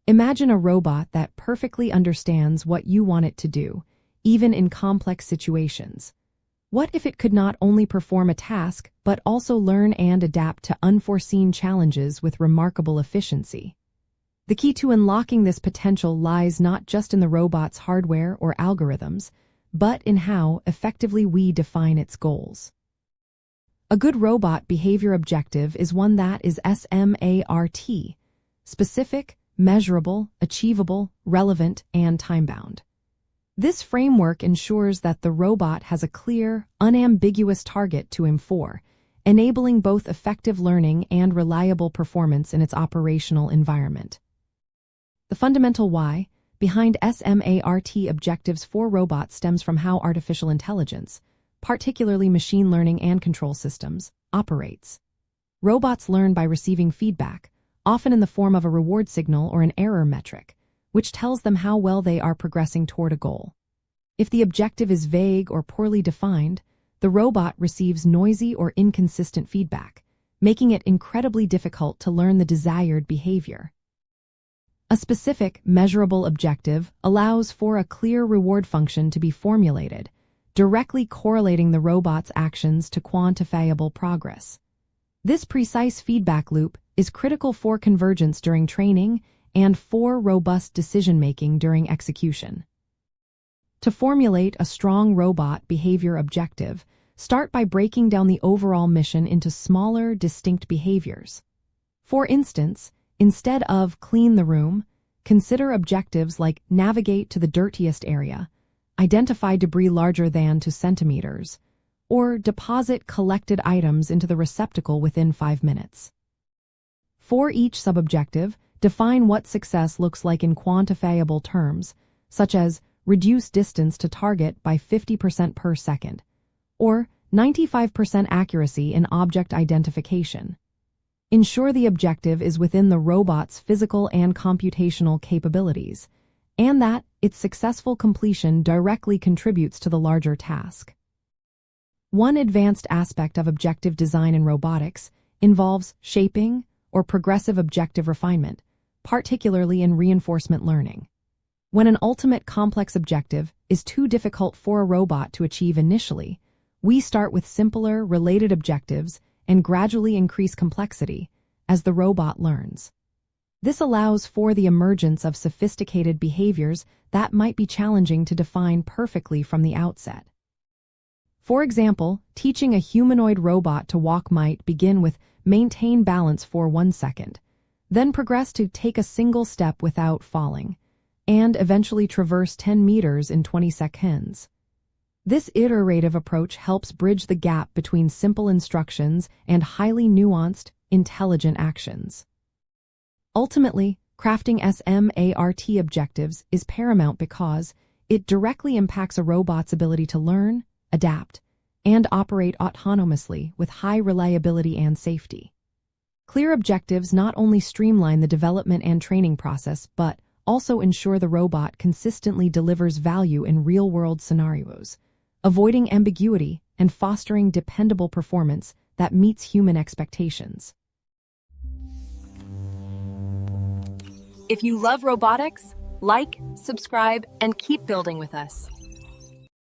Imagine a robot that perfectly understands what you want it to do, even in complex situations. What if it could not only perform a task, but also learn and adapt to unforeseen challenges with remarkable efficiency? The key to unlocking this potential lies not just in the robot's hardware or algorithms, but in how effectively we define its goals. A good robot behavior objective is one that is SMART, specific, measurable, achievable, relevant, and time-bound. This framework ensures that the robot has a clear, unambiguous target to aim for, enabling both effective learning and reliable performance in its operational environment. The fundamental why behind SMART objectives for robots stems from how artificial intelligence, particularly machine learning and control systems, operates. Robots learn by receiving feedback, often in the form of a reward signal or an error metric, which tells them how well they are progressing toward a goal. If the objective is vague or poorly defined, the robot receives noisy or inconsistent feedback, making it incredibly difficult to learn the desired behavior. A specific, measurable objective allows for a clear reward function to be formulated, directly correlating the robot's actions to quantifiable progress. This precise feedback loop is critical for convergence during training and for robust decision-making during execution. To formulate a strong robot behavior objective, start by breaking down the overall mission into smaller, distinct behaviors. For instance, instead of clean the room, consider objectives like navigate to the dirtiest area, identify debris larger than 2 centimeters, or deposit collected items into the receptacle within 5 minutes. For each subobjective, define what success looks like in quantifiable terms, such as reduce distance to target by 50% per second, or 95% accuracy in object identification. Ensure the objective is within the robot's physical and computational capabilities, and that its successful completion directly contributes to the larger task. One advanced aspect of objective design in robotics involves shaping or progressive objective refinement, particularly in reinforcement learning. When an ultimate complex objective is too difficult for a robot to achieve initially, we start with simpler, related objectives and gradually increase complexity as the robot learns. This allows for the emergence of sophisticated behaviors that might be challenging to define perfectly from the outset. For example, teaching a humanoid robot to walk might begin with maintain balance for 1 second, then progress to take a single step without falling, and eventually traverse 10 meters in 20 seconds. This iterative approach helps bridge the gap between simple instructions and highly nuanced, intelligent actions. Ultimately, crafting SMART objectives is paramount because it directly impacts a robot's ability to learn, adapt, and operate autonomously with high reliability and safety. Clear objectives not only streamline the development and training process, but also ensure the robot consistently delivers value in real-world scenarios, avoiding ambiguity and fostering dependable performance that meets human expectations. If you love robotics, like, subscribe, and keep building with us.